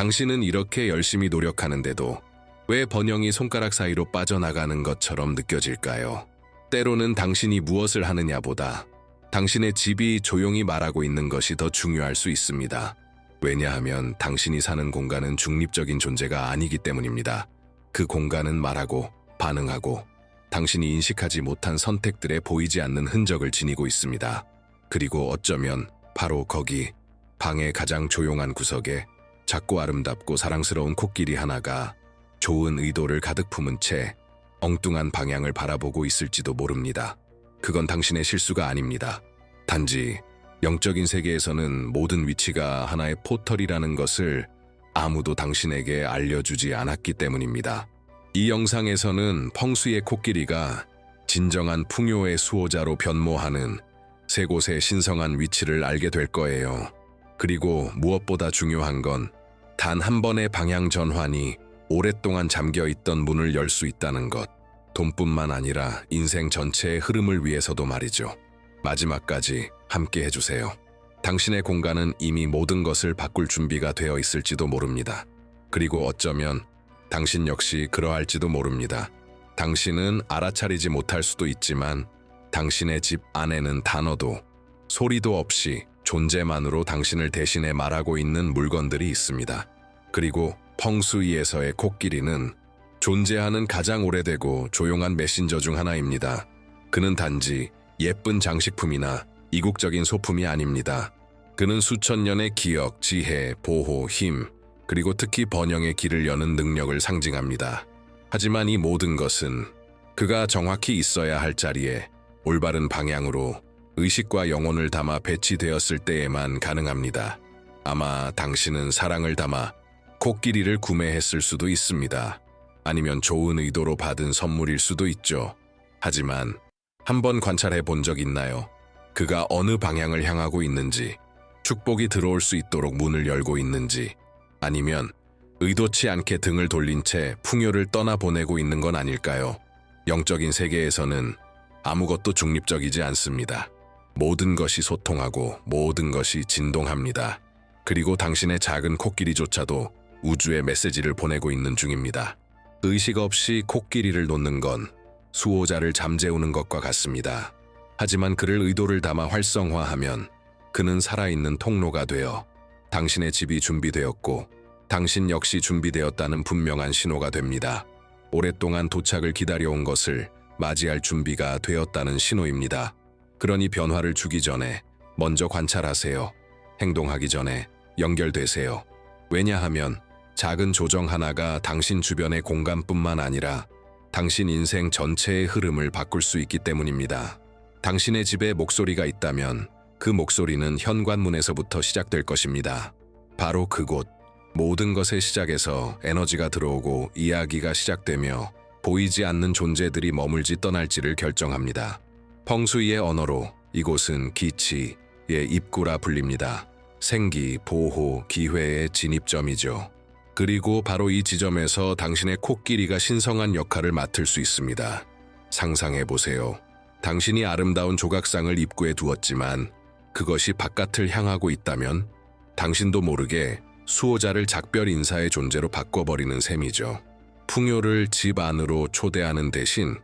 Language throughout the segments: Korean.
당신은 이렇게 열심히 노력하는데도 왜 번영이 손가락 사이로 빠져나가는 것처럼 느껴질까요? 때로는 당신이 무엇을 하느냐보다 당신의 집이 조용히 말하고 있는 것이 더 중요할 수 있습니다. 왜냐하면 당신이 사는 공간은 중립적인 존재가 아니기 때문입니다. 그 공간은 말하고 반응하고 당신이 인식하지 못한 선택들에 보이지 않는 흔적을 지니고 있습니다. 그리고 어쩌면 바로 거기 방의 가장 조용한 구석에 작고 아름답고 사랑스러운 코끼리 하나가 좋은 의도를 가득 품은 채 엉뚱한 방향을 바라보고 있을지도 모릅니다. 그건 당신의 실수가 아닙니다. 단지 영적인 세계에서는 모든 위치가 하나의 포털이라는 것을 아무도 당신에게 알려주지 않았기 때문입니다. 이 영상에서는 펑수의 코끼리가 진정한 풍요의 수호자로 변모하는 세 곳의 신성한 위치를 알게 될 거예요. 그리고 무엇보다 중요한 건 단 한 번의 방향 전환이 오랫동안 잠겨있던 문을 열 수 있다는 것. 돈뿐만 아니라 인생 전체의 흐름을 위해서도 말이죠. 마지막까지 함께 해주세요. 당신의 공간은 이미 모든 것을 바꿀 준비가 되어 있을지도 모릅니다. 그리고 어쩌면 당신 역시 그러할지도 모릅니다. 당신은 알아차리지 못할 수도 있지만 당신의 집 안에는 단어도 소리도 없이 존재만으로 당신을 대신해 말하고 있는 물건들이 있습니다. 그리고 펑수이에서의 코끼리는 존재하는 가장 오래되고 조용한 메신저 중 하나입니다. 그는 단지 예쁜 장식품이나 이국적인 소품이 아닙니다. 그는 수천 년의 기억, 지혜, 보호, 힘, 그리고 특히 번영의 길을 여는 능력을 상징합니다. 하지만 이 모든 것은 그가 정확히 있어야 할 자리에 올바른 방향으로 의식과 영혼을 담아 배치되었을 때에만 가능합니다. 아마 당신은 사랑을 담아 코끼리를 구매했을 수도 있습니다. 아니면 좋은 의도로 받은 선물일 수도 있죠. 하지만 한번 관찰해 본 적 있나요? 그가 어느 방향을 향하고 있는지, 축복이 들어올 수 있도록 문을 열고 있는지, 아니면 의도치 않게 등을 돌린 채 풍요를 떠나보내고 있는 건 아닐까요? 영적인 세계에서는 아무것도 중립적이지 않습니다. 모든 것이 소통하고 모든 것이 진동합니다. 그리고 당신의 작은 코끼리조차도 우주에 메시지를 보내고 있는 중입니다. 의식 없이 코끼리를 놓는 건 수호자를 잠재우는 것과 같습니다. 하지만 그를 의도를 담아 활성화하면 그는 살아있는 통로가 되어 당신의 집이 준비되었고 당신 역시 준비되었다는 분명한 신호가 됩니다. 오랫동안 도착을 기다려온 것을 맞이할 준비가 되었다는 신호입니다. 그러니 변화를 주기 전에 먼저 관찰하세요. 행동하기 전에 연결되세요. 왜냐하면 작은 조정 하나가 당신 주변의 공간뿐만 아니라 당신 인생 전체의 흐름을 바꿀 수 있기 때문입니다. 당신의 집에 목소리가 있다면 그 목소리는 현관문에서부터 시작될 것입니다. 바로 그곳, 모든 것의 시작에서 에너지가 들어오고 이야기가 시작되며 보이지 않는 존재들이 머물지 떠날지를 결정합니다. 펑수이의 언어로 이곳은 기치의 입구라 불립니다. 생기, 보호, 기회의 진입점이죠. 그리고 바로 이 지점에서 당신의 코끼리가 신성한 역할을 맡을 수 있습니다. 상상해보세요. 당신이 아름다운 조각상을 입구에 두었지만 그것이 바깥을 향하고 있다면 당신도 모르게 수호자를 작별 인사의 존재로 바꿔버리는 셈이죠. 풍요를 집 안으로 초대하는 대신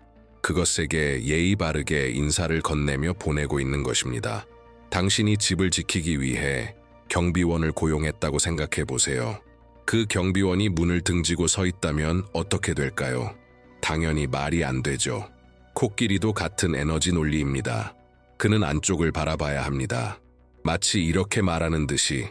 그것에게 예의 바르게 인사를 건네며 보내고 있는 것입니다. 당신이 집을 지키기 위해 경비원을 고용했다고 생각해 보세요. 그 경비원이 문을 등지고 서 있다면 어떻게 될까요? 당연히 말이 안 되죠. 코끼리도 같은 에너지 논리입니다. 그는 안쪽을 바라봐야 합니다. 마치 이렇게 말하는 듯이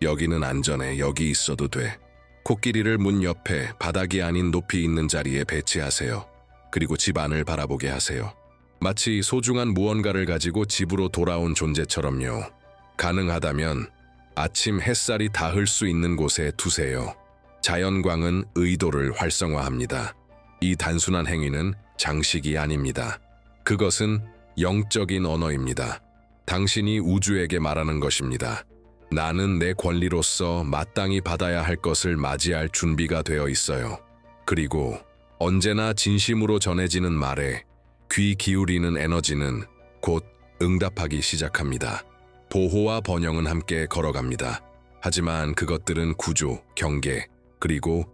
여기는 안전해, 여기 있어도 돼. 코끼리를 문 옆에 바닥이 아닌 높이 있는 자리에 배치하세요. 그리고 집 안을 바라보게 하세요. 마치 소중한 무언가를 가지고 집으로 돌아온 존재처럼요. 가능하다면 아침 햇살이 닿을 수 있는 곳에 두세요. 자연광은 의도를 활성화합니다. 이 단순한 행위는 장식이 아닙니다. 그것은 영적인 언어입니다. 당신이 우주에게 말하는 것입니다. 나는 내 권리로서 마땅히 받아야 할 것을 맞이할 준비가 되어 있어요. 그리고 언제나 진심으로 전해지는 말에 귀 기울이는 에너지는 곧 응답하기 시작합니다. 보호와 번영은 함께 걸어갑니다. 하지만 그것들은 구조, 경계, 그리고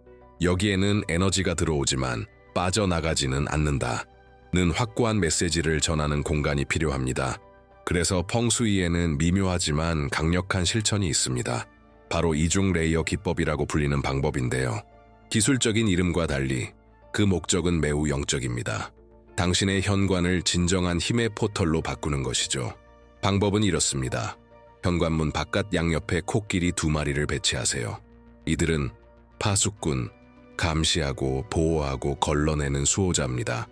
여기에는 에너지가 들어오지만 빠져나가지는 않는다는 확고한 메시지를 전하는 공간이 필요합니다. 그래서 펑수이에는 미묘하지만 강력한 실천이 있습니다. 바로 이중 레이어 기법이라고 불리는 방법인데요. 기술적인 이름과 달리 그 목적은 매우 영적입니다. 당신의 현관을 진정한 힘의 포털로 바꾸는 것이죠. 방법은 이렇습니다. 현관문 바깥 양옆에 코끼리 2마리를 배치하세요. 이들은 파수꾼, 감시하고 보호하고 걸러내는 수호자입니다.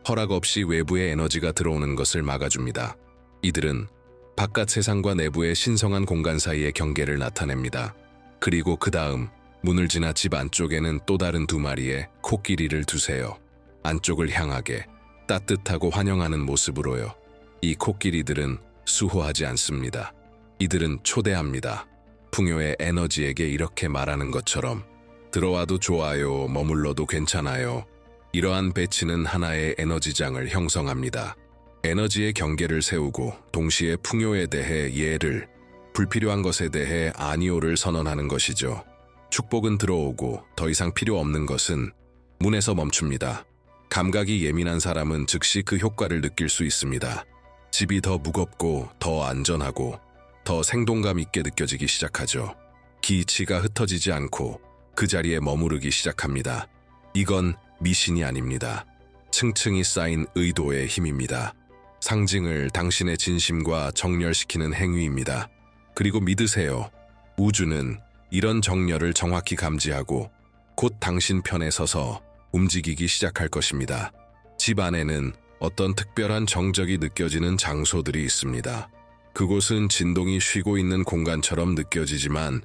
허락 없이 외부의 에너지가 들어오는 것을 막아줍니다. 이들은 바깥 세상과 내부의 신성한 공간 사이의 경계를 나타냅니다. 그리고 그 다음 문을 지나 집 안쪽에는 또 다른 2마리의 코끼리를 두세요. 안쪽을 향하게 따뜻하고 환영하는 모습으로요. 이 코끼리들은 수호하지 않습니다. 이들은 초대합니다. 풍요의 에너지에게 이렇게 말하는 것처럼 들어와도 좋아요, 머물러도 괜찮아요. 이러한 배치는 하나의 에너지장을 형성합니다. 에너지의 경계를 세우고 동시에 풍요에 대해 예를, 불필요한 것에 대해 아니오를 선언하는 것이죠. 축복은 들어오고 더 이상 필요 없는 것은 문에서 멈춥니다. 감각이 예민한 사람은 즉시 그 효과를 느낄 수 있습니다. 집이 더 무겁고 더 안전하고 더 생동감 있게 느껴지기 시작하죠. 기치가 흩어지지 않고 그 자리에 머무르기 시작합니다. 이건 미신이 아닙니다. 층층이 쌓인 의도의 힘입니다. 상징을 당신의 진심과 정렬시키는 행위입니다. 그리고 믿으세요. 우주는 이런 정렬을 정확히 감지하고 곧 당신 편에 서서 움직이기 시작할 것입니다. 집 안에는 어떤 특별한 정적이 느껴지는 장소들이 있습니다. 그곳은 진동이 쉬고 있는 공간처럼 느껴지지만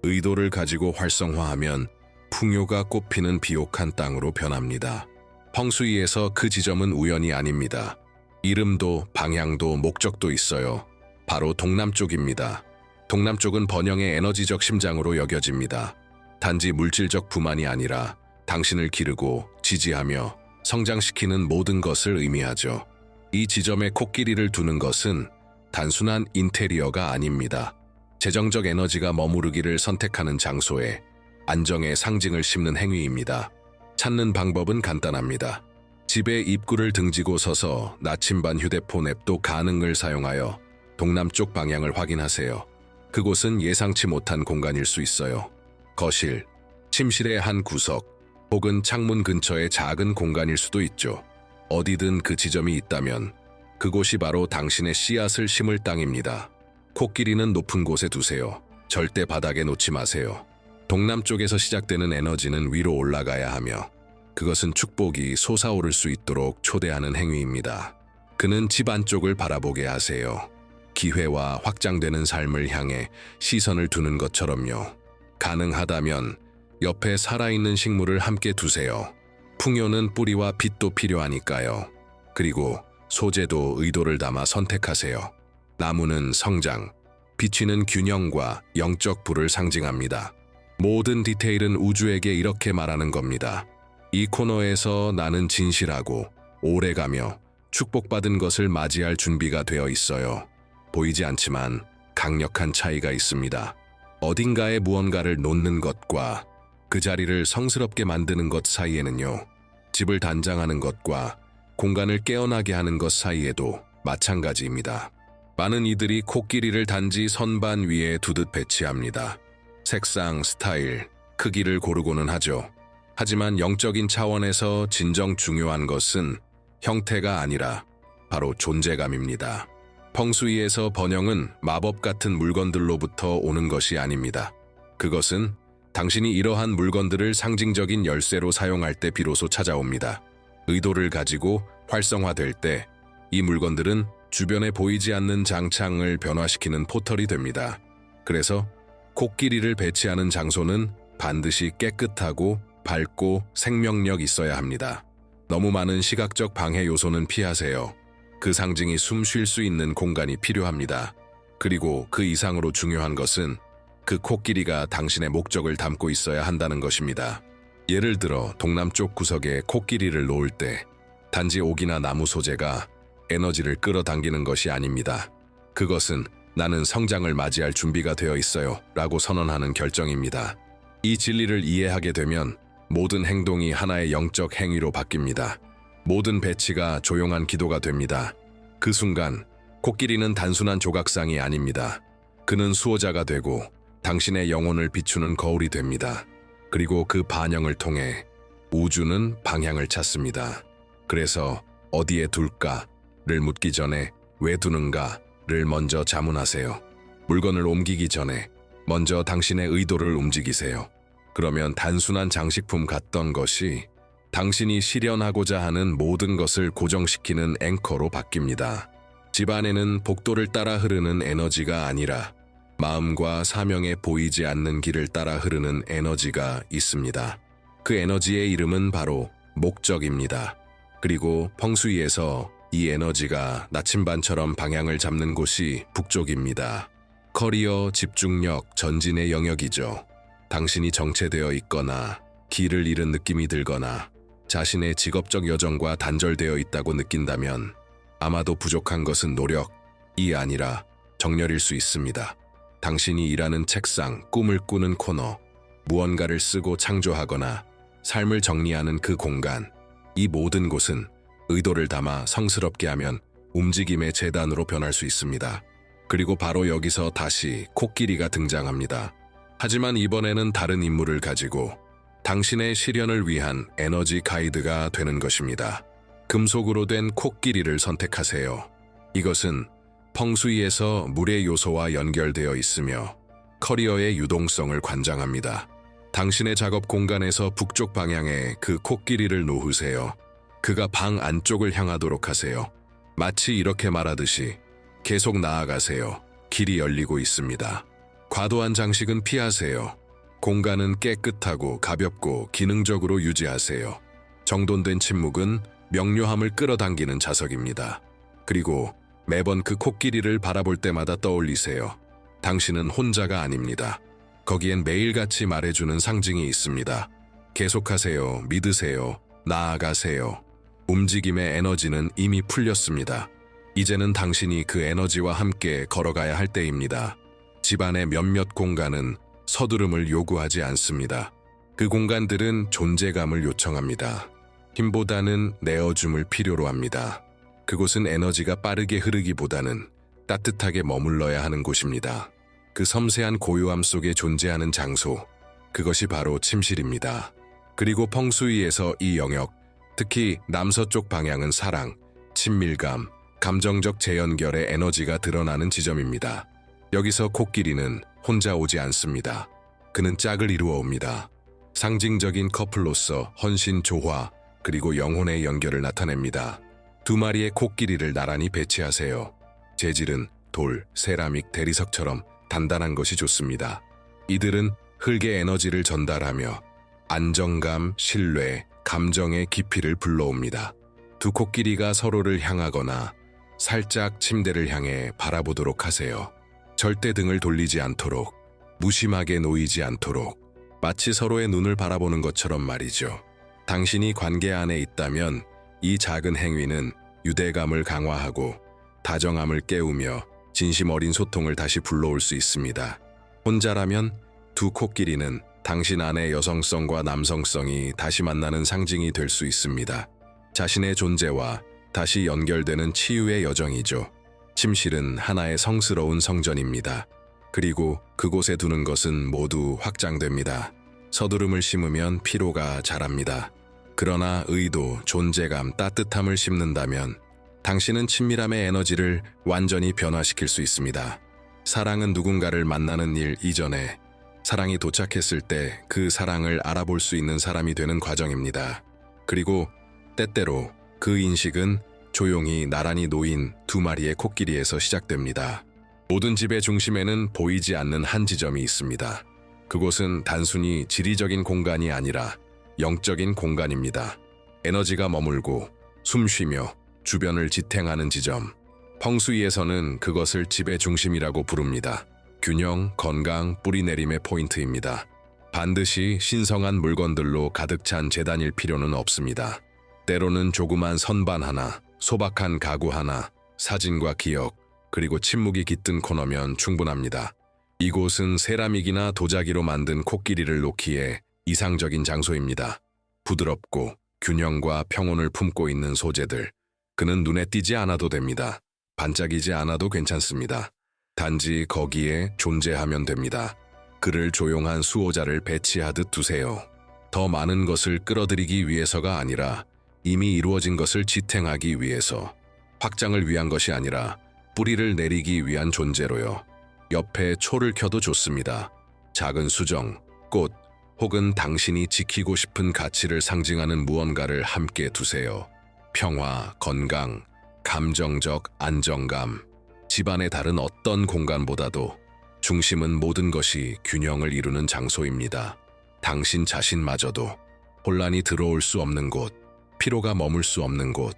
의도를 가지고 활성화하면 풍요가 꽃피는 비옥한 땅으로 변합니다. 펑수이에서 그 지점은 우연이 아닙니다. 이름도 방향도 목적도 있어요. 바로 동남쪽입니다. 동남쪽은 번영의 에너지적 심장으로 여겨집니다. 단지 물질적 부만이 아니라 당신을 기르고 지지하며 성장시키는 모든 것을 의미하죠. 이 지점에 코끼리를 두는 것은 단순한 인테리어가 아닙니다. 재정적 에너지가 머무르기를 선택하는 장소에 안정의 상징을 심는 행위입니다. 찾는 방법은 간단합니다. 집의 입구를 등지고 서서 나침반 휴대폰 앱도 가능을 사용하여 동남쪽 방향을 확인하세요. 그곳은 예상치 못한 공간일 수 있어요. 거실, 침실의 한 구석, 혹은 창문 근처의 작은 공간일 수도 있죠. 어디든 그 지점이 있다면 그곳이 바로 당신의 씨앗을 심을 땅입니다. 코끼리는 높은 곳에 두세요. 절대 바닥에 놓지 마세요. 동남쪽에서 시작되는 에너지는 위로 올라가야 하며 그것은 축복이 솟아오를 수 있도록 초대하는 행위입니다. 그는 집 안쪽을 바라보게 하세요. 기회와 확장되는 삶을 향해 시선을 두는 것처럼요. 가능하다면 옆에 살아있는 식물을 함께 두세요. 풍요는 뿌리와 빛도 필요하니까요. 그리고 소재도 의도를 담아 선택하세요. 나무는 성장, 비치는 균형과 영적 불을 상징합니다. 모든 디테일은 우주에게 이렇게 말하는 겁니다. 이 코너에서 나는 진실하고 오래가며 축복받은 것을 맞이할 준비가 되어 있어요. 보이지 않지만 강력한 차이가 있습니다. 어딘가에 무언가를 놓는 것과 그 자리를 성스럽게 만드는 것 사이에는요. 집을 단장하는 것과 공간을 깨어나게 하는 것 사이에도 마찬가지입니다. 많은 이들이 코끼리를 단지 선반 위에 두듯 배치합니다. 색상, 스타일, 크기를 고르고는 하죠. 하지만 영적인 차원에서 진정 중요한 것은 형태가 아니라 바로 존재감입니다. 펑수이에서 번영은 마법 같은 물건들로부터 오는 것이 아닙니다. 그것은 당신이 이러한 물건들을 상징적인 열쇠로 사용할 때 비로소 찾아옵니다. 의도를 가지고 활성화될 때 이 물건들은 주변에 보이지 않는 장창을 변화시키는 포털이 됩니다. 그래서 코끼리를 배치하는 장소는 반드시 깨끗하고 밝고 생명력 있어야 합니다. 너무 많은 시각적 방해 요소는 피하세요. 그 상징이 숨 쉴 수 있는 공간이 필요합니다. 그리고 그 이상으로 중요한 것은 그 코끼리가 당신의 목적을 담고 있어야 한다는 것입니다. 예를 들어 동남쪽 구석에 코끼리를 놓을 때 단지 옥이나 나무 소재가 에너지를 끌어당기는 것이 아닙니다. 그것은 나는 성장을 맞이할 준비가 되어 있어요 라고 선언하는 결정입니다. 이 진리를 이해하게 되면 모든 행동이 하나의 영적 행위로 바뀝니다. 모든 배치가 조용한 기도가 됩니다. 그 순간 코끼리는 단순한 조각상이 아닙니다. 그는 수호자가 되고 당신의 영혼을 비추는 거울이 됩니다. 그리고 그 반영을 통해 우주는 방향을 찾습니다. 그래서 어디에 둘까를 묻기 전에 왜 두는가를 먼저 자문하세요. 물건을 옮기기 전에 먼저 당신의 의도를 움직이세요. 그러면 단순한 장식품 같던 것이 당신이 실현하고자 하는 모든 것을 고정시키는 앵커로 바뀝니다. 집안에는 복도를 따라 흐르는 에너지가 아니라 마음과 사명에 보이지 않는 길을 따라 흐르는 에너지가 있습니다. 그 에너지의 이름은 바로 목적입니다. 그리고 펑수이에서 이 에너지가 나침반처럼 방향을 잡는 곳이 북쪽입니다. 커리어, 집중력, 전진의 영역이죠. 당신이 정체되어 있거나 길을 잃은 느낌이 들거나 자신의 직업적 여정과 단절되어 있다고 느낀다면 아마도 부족한 것은 노력이 아니라 정렬일 수 있습니다. 당신이 일하는 책상, 꿈을 꾸는 코너, 무언가를 쓰고 창조하거나 삶을 정리하는 그 공간, 이 모든 곳은 의도를 담아 성스럽게 하면 움직임의 재단으로 변할 수 있습니다. 그리고 바로 여기서 다시 코끼리가 등장합니다. 하지만 이번에는 다른 임무를 가지고 당신의 실현을 위한 에너지 가이드가 되는 것입니다. 금속으로 된 코끼리를 선택하세요. 이것은 펑수이에서 물의 요소와 연결되어 있으며 커리어의 유동성을 관장합니다. 당신의 작업 공간에서 북쪽 방향에 그 코끼리를 놓으세요. 그가 방 안쪽을 향하도록 하세요. 마치 이렇게 말하듯이 계속 나아가세요. 길이 열리고 있습니다. 과도한 장식은 피하세요. 공간은 깨끗하고 가볍고 기능적으로 유지하세요. 정돈된 침묵은 명료함을 끌어당기는 자석입니다. 그리고 매번 그 코끼리를 바라볼 때마다 떠올리세요. 당신은 혼자가 아닙니다. 거기엔 매일같이 말해주는 상징이 있습니다. 계속하세요. 믿으세요. 나아가세요. 움직임의 에너지는 이미 풀렸습니다. 이제는 당신이 그 에너지와 함께 걸어가야 할 때입니다. 집안의 몇몇 공간은 서두름을 요구하지 않습니다. 그 공간들은 존재감을 요청합니다. 힘보다는 내어줌을 필요로 합니다. 그곳은 에너지가 빠르게 흐르기보다는 따뜻하게 머물러야 하는 곳입니다. 그 섬세한 고요함 속에 존재하는 장소, 그것이 바로 침실입니다. 그리고 펑수이에서 이 영역, 특히 남서쪽 방향은 사랑, 친밀감, 감정적 재연결의 에너지가 드러나는 지점입니다. 여기서 코끼리는 혼자 오지 않습니다. 그는 짝을 이루어 옵니다. 상징적인 커플로서 헌신, 조화, 그리고 영혼의 연결을 나타냅니다. 두 마리의 코끼리를 나란히 배치하세요. 재질은 돌, 세라믹, 대리석처럼 단단한 것이 좋습니다. 이들은 흙의 에너지를 전달하며 안정감, 신뢰, 감정의 깊이를 불러옵니다. 두 코끼리가 서로를 향하거나 살짝 침대를 향해 바라보도록 하세요. 절대 등을 돌리지 않도록, 무심하게 놓이지 않도록, 마치 서로의 눈을 바라보는 것처럼 말이죠. 당신이 관계 안에 있다면 이 작은 행위는 유대감을 강화하고 다정함을 깨우며 진심 어린 소통을 다시 불러올 수 있습니다. 혼자라면 두 코끼리는 당신 안의 여성성과 남성성이 다시 만나는 상징이 될 수 있습니다. 자신의 존재와 다시 연결되는 치유의 여정이죠. 침실은 하나의 성스러운 성전입니다. 그리고 그곳에 두는 것은 모두 확장됩니다. 서두름을 심으면 피로가 자랍니다. 그러나 의도, 존재감, 따뜻함을 심는다면 당신은 친밀함의 에너지를 완전히 변화시킬 수 있습니다. 사랑은 누군가를 만나는 일 이전에 사랑이 도착했을 때 그 사랑을 알아볼 수 있는 사람이 되는 과정입니다. 그리고 때때로 그 인식은 조용히 나란히 놓인 두 마리의 코끼리에서 시작됩니다. 모든 집의 중심에는 보이지 않는 한 지점이 있습니다. 그곳은 단순히 지리적인 공간이 아니라 영적인 공간입니다. 에너지가 머물고 숨쉬며 주변을 지탱하는 지점. 펑수이에서는 그것을 집의 중심이라고 부릅니다. 균형, 건강, 뿌리내림의 포인트입니다. 반드시 신성한 물건들로 가득 찬 재단일 필요는 없습니다. 때로는 조그만 선반 하나, 소박한 가구 하나, 사진과 기억, 그리고 침묵이 깃든 코너면 충분합니다. 이곳은 세라믹이나 도자기로 만든 코끼리를 놓기에 이상적인 장소입니다. 부드럽고 균형과 평온을 품고 있는 소재들. 그는 눈에 띄지 않아도 됩니다. 반짝이지 않아도 괜찮습니다. 단지 거기에 존재하면 됩니다. 그를 조용한 수호자를 배치하듯 두세요. 더 많은 것을 끌어들이기 위해서가 아니라 이미 이루어진 것을 지탱하기 위해서, 확장을 위한 것이 아니라 뿌리를 내리기 위한 존재로요. 옆에 초를 켜도 좋습니다. 작은 수정, 꽃, 혹은 당신이 지키고 싶은 가치를 상징하는 무언가를 함께 두세요. 평화, 건강, 감정적 안정감. 집안의 다른 어떤 공간보다도 중심은 모든 것이 균형을 이루는 장소입니다. 당신 자신마저도 혼란이 들어올 수 없는 곳, 피로가 머물 수 없는 곳,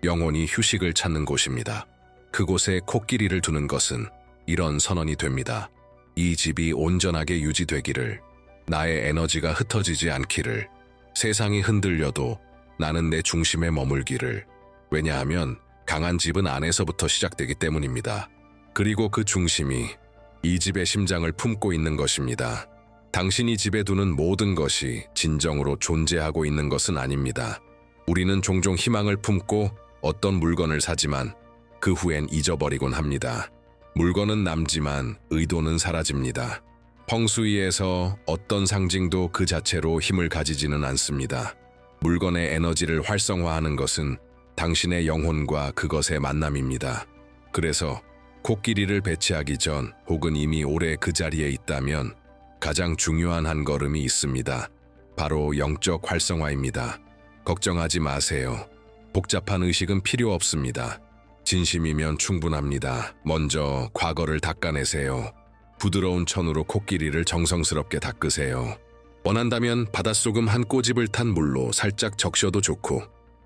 영혼이 휴식을 찾는 곳입니다. 그곳에 코끼리를 두는 것은 이런 선언이 됩니다. 이 집이 온전하게 유지되기를, 나의 에너지가 흩어지지 않기를, 세상이 흔들려도 나는 내 중심에 머물기를. 왜냐하면 강한 집은 안에서부터 시작되기 때문입니다. 그리고 그 중심이 이 집의 심장을 품고 있는 것입니다. 당신이 집에 두는 모든 것이 진정으로 존재하고 있는 것은 아닙니다. 우리는 종종 희망을 품고 어떤 물건을 사지만 그 후엔 잊어버리곤 합니다. 물건은 남지만 의도는 사라집니다. 펑수이에서 어떤 상징도 그 자체로 힘을 가지지는 않습니다. 물건의 에너지를 활성화하는 것은 당신의 영혼과 그것의 만남입니다. 그래서 코끼리를 배치하기 전 혹은 이미 오래 그 자리에 있다면 가장 중요한 한 걸음이 있습니다. 바로 영적 활성화입니다. 걱정하지 마세요. 복잡한 의식은 필요 없습니다. 진심이면 충분합니다. 먼저 과거를 닦아내세요. 부드러운 천으로 코끼리를 정성스럽게 닦으세요. 원한다면 바닷소금 한 꼬집을 탄 물로 살짝 적셔도 좋고,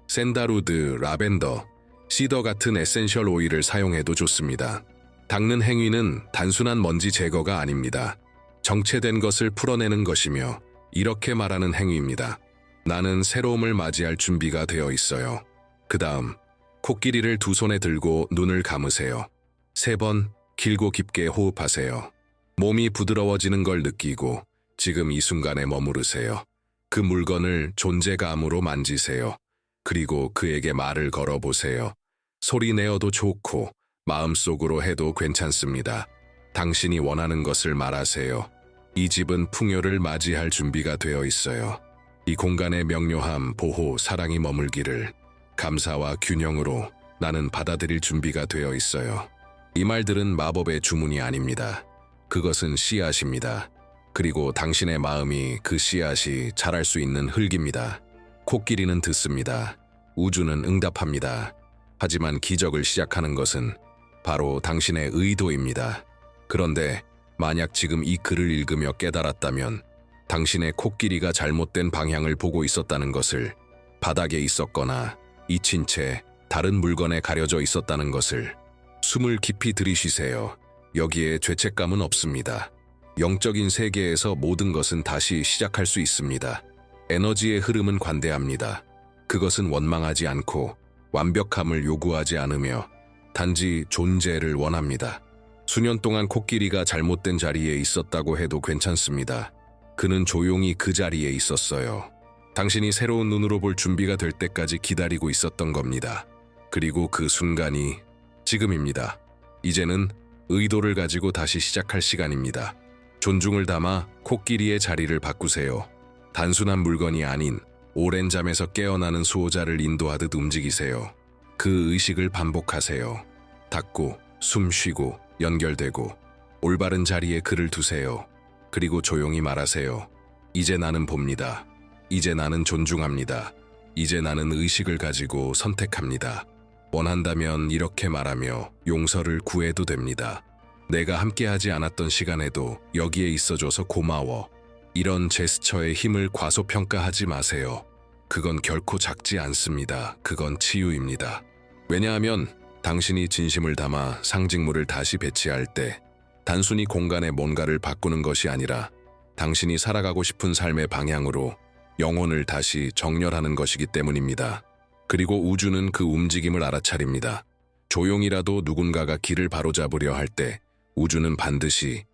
샌다루드, 라벤더, 시더 같은 에센셜 오일을 사용해도 좋습니다. 닦는 행위는 단순한 먼지 제거가 아닙니다. 정체된 것을 풀어내는 것이며 이렇게 말하는 행위입니다. 나는 새로움을 맞이할 준비가 되어 있어요. 그 다음 코끼리를 두 손에 들고 눈을 감으세요. 3번 길고 깊게 호흡하세요. 몸이 부드러워지는 걸 느끼고 지금 이 순간에 머무르세요. 그 물건을 존재감으로 만지세요. 그리고 그에게 말을 걸어보세요. 소리 내어도 좋고 마음속으로 해도 괜찮습니다. 당신이 원하는 것을 말하세요. 이 집은 풍요를 맞이할 준비가 되어 있어요. 이 공간의 명료함, 보호, 사랑이 머물기를, 감사와 균형으로 나는 받아들일 준비가 되어 있어요. 이 말들은 마법의 주문이 아닙니다. 그것은 씨앗입니다. 그리고 당신의 마음이 그 씨앗이 자랄 수 있는 흙입니다. 코끼리는 듣습니다. 우주는 응답합니다. 하지만 기적을 시작하는 것은 바로 당신의 의도입니다. 그런데 만약 지금 이 글을 읽으며 깨달았다면 당신의 코끼리가 잘못된 방향을 보고 있었다는 것을, 바닥에 있었거나 잊힌 채 다른 물건에 가려져 있었다는 것을, 숨을 깊이 들이쉬세요. 여기에 죄책감은 없습니다. 영적인 세계에서 모든 것은 다시 시작할 수 있습니다. 에너지의 흐름은 관대합니다. 그것은 원망하지 않고 완벽함을 요구하지 않으며 단지 존재를 원합니다. 수년 동안 코끼리가 잘못된 자리에 있었다고 해도 괜찮습니다. 그는 조용히 그 자리에 있었어요. 당신이 새로운 눈으로 볼 준비가 될 때까지 기다리고 있었던 겁니다. 그리고 그 순간이 지금입니다. 이제는 의도를 가지고 다시 시작할 시간입니다. 존중을 담아 코끼리의 자리를 바꾸세요. 단순한 물건이 아닌 오랜 잠에서 깨어나는 수호자를 인도하듯 움직이세요. 그 의식을 반복하세요. 닫고, 숨 쉬고, 연결되고, 올바른 자리에 그를 두세요. 그리고 조용히 말하세요. 이제 나는 봅니다. 이제 나는 존중합니다. 이제 나는 의식을 가지고 선택합니다. 원한다면 이렇게 말하며 용서를 구해도 됩니다. 내가 함께하지 않았던 시간에도 여기에 있어줘서 고마워. 이런 제스처의 힘을 과소평가하지 마세요. 그건 결코 작지 않습니다. 그건 치유입니다. 왜냐하면 당신이 진심을 담아 상징물을 다시 배치할 때 단순히 공간에 뭔가를 바꾸는 것이 아니라 당신이 살아가고 싶은 삶의 방향으로 영혼을 다시 정렬하는 것이기 때문입니다. 그리고 우주는 그 움직임을 알아차립니다. 조용히라도 누군가가 길을 바로잡으려 할 때 우주는 반드시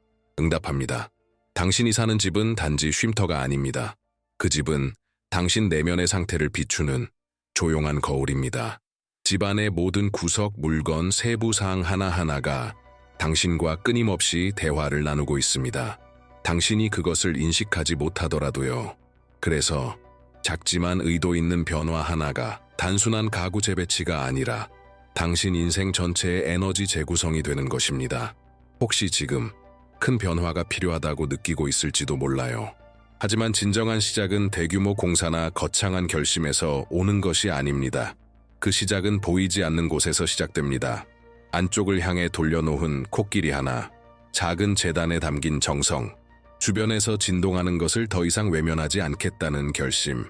응답합니다. 당신이 사는 집은 단지 쉼터가 아닙니다. 그 집은 당신 내면의 상태를 비추는 조용한 거울입니다. 집안의 모든 구석, 물건, 세부 사항 하나하나가 당신과 끊임없이 대화를 나누고 있습니다. 당신이 그것을 인식하지 못하더라도요. 그래서 작지만 의도 있는 변화 하나가 단순한 가구 재배치가 아니라 당신 인생 전체의 에너지 재구성이 되는 것입니다. 혹시 지금 큰 변화가 필요하다고 느끼고 있을지도 몰라요. 하지만 진정한 시작은 대규모 공사나 거창한 결심에서 오는 것이 아닙니다. 그 시작은 보이지 않는 곳에서 시작됩니다. 안쪽을 향해 돌려놓은 코끼리 하나, 작은 재단에 담긴 정성, 주변에서 진동하는 것을 더 이상 외면하지 않겠다는 결심.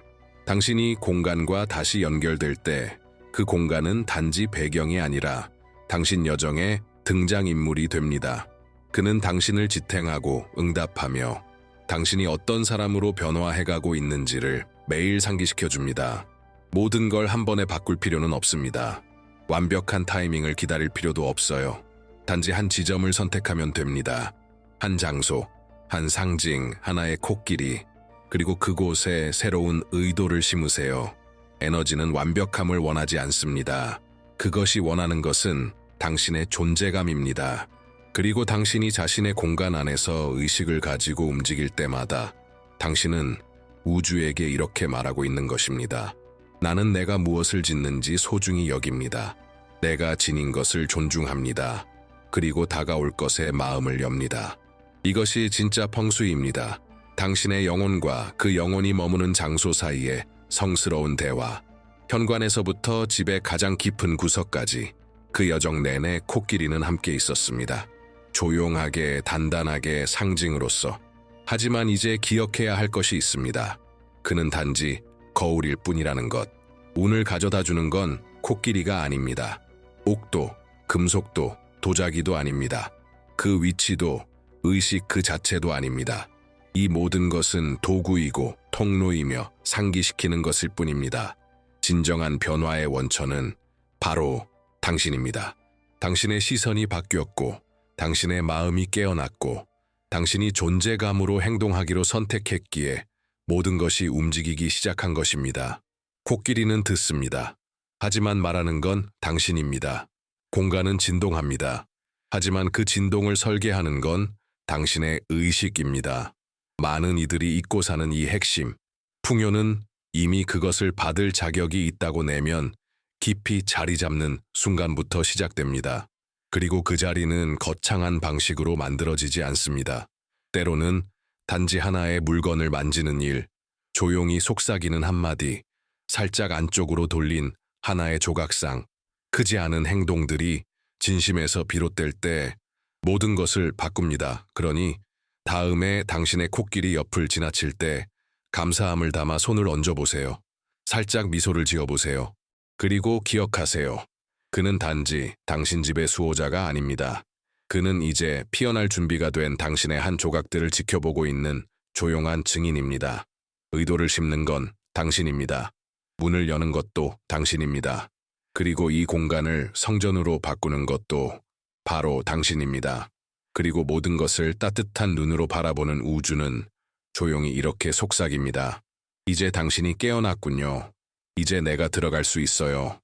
당신이 공간과 다시 연결될 때 그 공간은 단지 배경이 아니라 당신 여정의 등장인물이 됩니다. 그는 당신을 지탱하고 응답하며 당신이 어떤 사람으로 변화해가고 있는지를 매일 상기시켜줍니다. 모든 걸 한 번에 바꿀 필요는 없습니다. 완벽한 타이밍을 기다릴 필요도 없어요. 단지 한 지점을 선택하면 됩니다. 한 장소, 한 상징, 하나의 코끼리, 그리고 그곳에 새로운 의도를 심으세요. 에너지는 완벽함을 원하지 않습니다. 그것이 원하는 것은 당신의 존재감입니다. 그리고 당신이 자신의 공간 안에서 의식을 가지고 움직일 때마다 당신은 우주에게 이렇게 말하고 있는 것입니다. 나는 내가 무엇을 짓는지 소중히 여깁니다. 내가 지닌 것을 존중합니다. 그리고 다가올 것에 마음을 엽니다. 이것이 진짜 펑수이입니다. 당신의 영혼과 그 영혼이 머무는 장소 사이에 성스러운 대화, 현관에서부터 집의 가장 깊은 구석까지 그 여정 내내 코끼리는 함께 있었습니다. 조용하게, 단단하게, 상징으로서. 하지만 이제 기억해야 할 것이 있습니다. 그는 단지 거울일 뿐이라는 것. 운을 가져다 주는 건 코끼리가 아닙니다. 옥도, 금속도, 도자기도 아닙니다. 그 위치도, 의식 그 자체도 아닙니다. 이 모든 것은 도구이고 통로이며 상기시키는 것일 뿐입니다. 진정한 변화의 원천은 바로 당신입니다. 당신의 시선이 바뀌었고, 당신의 마음이 깨어났고, 당신이 존재감으로 행동하기로 선택했기에 모든 것이 움직이기 시작한 것입니다. 코끼리는 듣습니다. 하지만 말하는 건 당신입니다. 공간은 진동합니다. 하지만 그 진동을 설계하는 건 당신의 의식입니다. 많은 이들이 잊고 사는 이 핵심, 풍요는 이미 그것을 받을 자격이 있다고 내면 깊이 자리 잡는 순간부터 시작됩니다. 그리고 그 자리는 거창한 방식으로 만들어지지 않습니다. 때로는 단지 하나의 물건을 만지는 일, 조용히 속삭이는 한마디, 살짝 안쪽으로 돌린 하나의 조각상, 크지 않은 행동들이 진심에서 비롯될 때 모든 것을 바꿉니다. 그러니 다음에 당신의 코끼리 옆을 지나칠 때 감사함을 담아 손을 얹어보세요. 살짝 미소를 지어보세요. 그리고 기억하세요. 그는 단지 당신 집의 수호자가 아닙니다. 그는 이제 피어날 준비가 된 당신의 한 조각들을 지켜보고 있는 조용한 증인입니다. 의도를 심는 건 당신입니다. 문을 여는 것도 당신입니다. 그리고 이 공간을 성전으로 바꾸는 것도 바로 당신입니다. 그리고 모든 것을 따뜻한 눈으로 바라보는 우주는 조용히 이렇게 속삭입니다. 이제 당신이 깨어났군요. 이제 내가 들어갈 수 있어요.